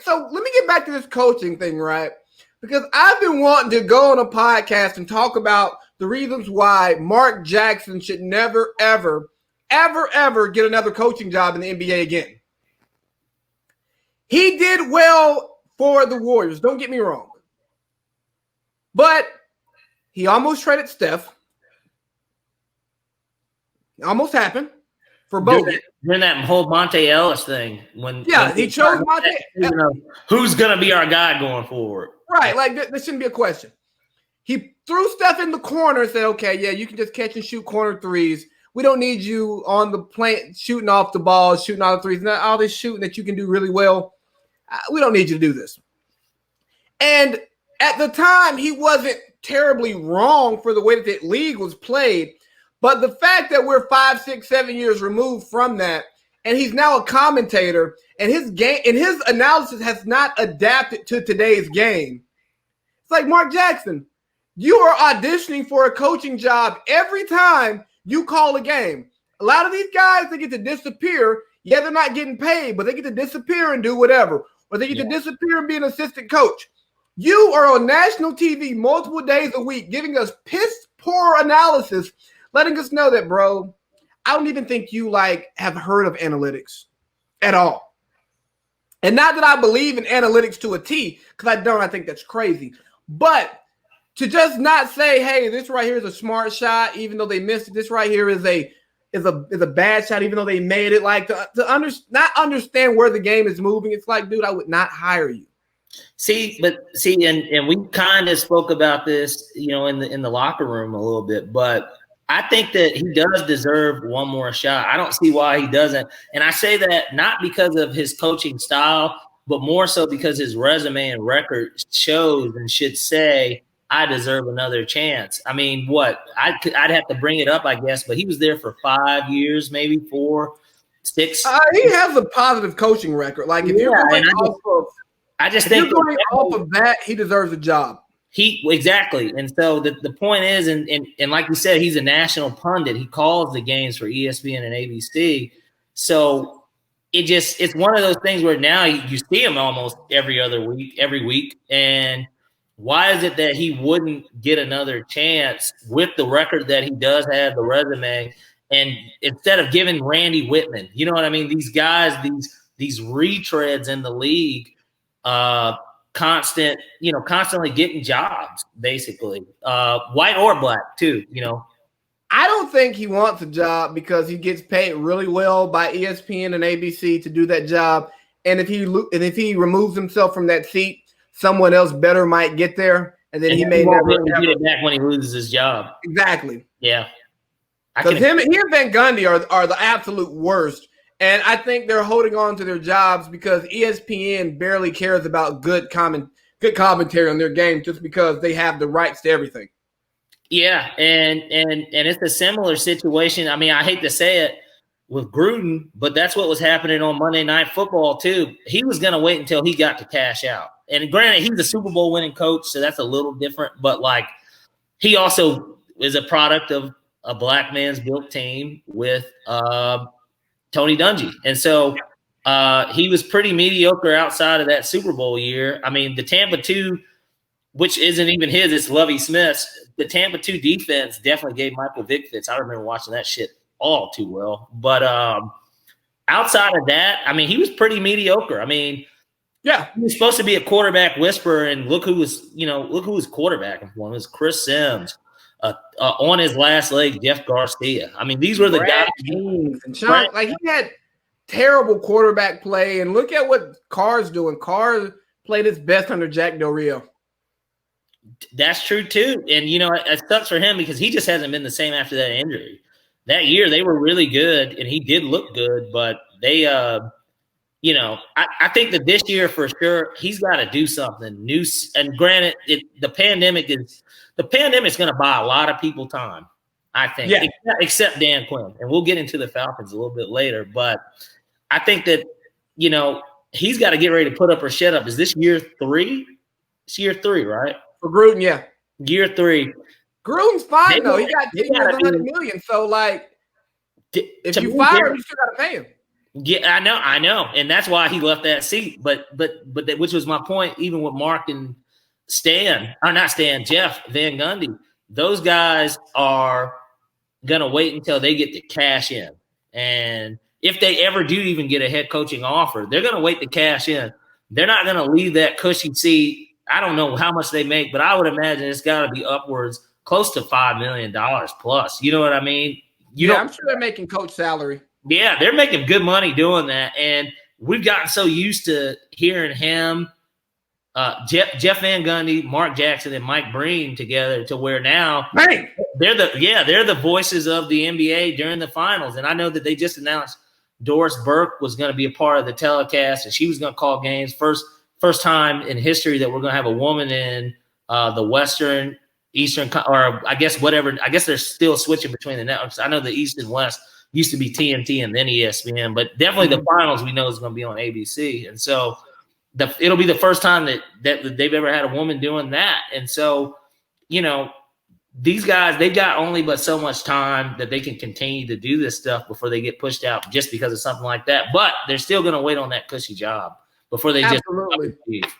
So let me get back to this coaching thing, right? Because I've been wanting to go on a podcast and talk about the reasons why Mark Jackson should never, ever, ever, ever get another coaching job in the NBA again. He did well for the Warriors, don't get me wrong. But he almost traded Steph. It almost happened for both. During that whole Monte Ellis thing. He chose Monte. Who's going to be our guy going forward? Right, like this shouldn't be a question. He threw Steph in the corner and said, okay, yeah, you can just catch and shoot corner threes. We don't need you on the plane shooting off the ball, shooting all the threes, and all this shooting that you can do really well. We don't need you to do this. And at the time, he wasn't terribly wrong for the way that the league was played. But the fact that we're 5, 6, 7 years removed from that, and he's now a commentator, and his game and his analysis has not adapted to today's game. It's like, Mark Jackson, you are auditioning for a coaching job every time you call a game. A lot of these guys, they get to disappear. Yeah, they're not getting paid, but they get to disappear and do whatever. Or they get to disappear and be an assistant coach. You are on national TV multiple days a week giving us piss-poor analysis, letting us know that, bro, I don't even think you, have heard of analytics at all. And not that I believe in analytics to a T, because I don't. I think that's crazy. But to just not say, hey, this right here is a smart shot, even though they missed it. This right here is a bad shot, even though they made it. Not understand where the game is moving. It's like, dude, I would not hire you. And we kind of spoke about this, in the locker room a little bit, but I think that he does deserve one more shot. I don't see why he doesn't. And I say that not because of his coaching style, but more so because his resume and record shows and should say, I deserve another chance. I mean, I'd have to bring it up, I guess, but he was there for 5 years, maybe 4, 6. He has a positive coaching record. If you're going off of that, he deserves a job. Exactly. And so the point is, and like you said, he's a national pundit. He calls the games for ESPN and ABC. So it's one of those things where now you see him almost every week. And why is it that he wouldn't get another chance with the record that he does have, the resume, and instead of giving Randy Whitman, you know what I mean? These guys, these retreads in the league, constantly getting jobs, basically, white or black too, I don't think he wants a job because he gets paid really well by ESPN and ABC to do that job. And if he removes himself from that seat, someone else better might get there, and then he may never get it back when he loses his job. Exactly. Yeah. Because he and Van Gundy are the absolute worst. And I think they're holding on to their jobs because ESPN barely cares about good commentary on their game just because they have the rights to everything. Yeah, and it's a similar situation. I mean, I hate to say it with Gruden, but that's what was happening on Monday Night Football too. He was going to wait until he got to cash out. And granted, he's a Super Bowl winning coach, so that's a little different. But he also is a product of a black man's built team with Tony Dungy. And so he was pretty mediocre outside of that Super Bowl year. I mean, the Tampa 2, which isn't even his, it's Lovie Smith's. The Tampa 2 defense definitely gave Michael Vick fits. I remember watching that shit all too well. But outside of that, I mean, he was pretty mediocre. I mean, yeah, he was supposed to be a quarterback whisperer, and look who was quarterbacking for him. It was Chris Sims. On his last leg, Jeff Garcia. I mean, these were the guys. And Sean, he had terrible quarterback play, and look at what Carr's doing. Carr played his best under Jack Del Rio. That's true too, and it sucks for him because he just hasn't been the same after that injury. That year they were really good, and he did look good, but they, I think that this year for sure he's got to do something new. And granted, the pandemic is going to buy a lot of people time, I think, except Dan Quinn. And we'll get into the Falcons a little bit later. But I think that, he's got to get ready to put up or shut up. Is this year 3? It's year 3, right? For Gruden, yeah. Year 3. Gruden's fine, though. He got $100 million. So, if you fire him, you still got to pay him. Yeah, I know, and that's why he left that seat. But that, which was my point, even with Mark and Jeff Van Gundy, those guys are gonna wait until they get the cash in, and if they ever do even get a head coaching offer, they're gonna wait to cash in. They're not gonna leave that cushy seat. I don't know how much they make, but I would imagine it's got to be upwards close to $5 million plus. You know what I mean? I'm sure they're making coach salary. Yeah, they're making good money doing that. And we've gotten so used to hearing him, Jeff Van Gundy, Mark Jackson, and Mike Breen together to where now they're the voices of the NBA during the finals. And I know that they just announced Doris Burke was going to be a part of the telecast, and she was going to call games. First time in history that we're going to have a woman in the Western, Eastern, or I guess whatever. I guess they're still switching between the networks. I know the East and West used to be TNT and then ESPN, but definitely the finals we know is going to be on ABC. And so it'll be the first time that they've ever had a woman doing that. And so, these guys, they've got only but so much time that they can continue to do this stuff before they get pushed out just because of something like that. But they're still going to wait on that cushy job before they Absolutely. just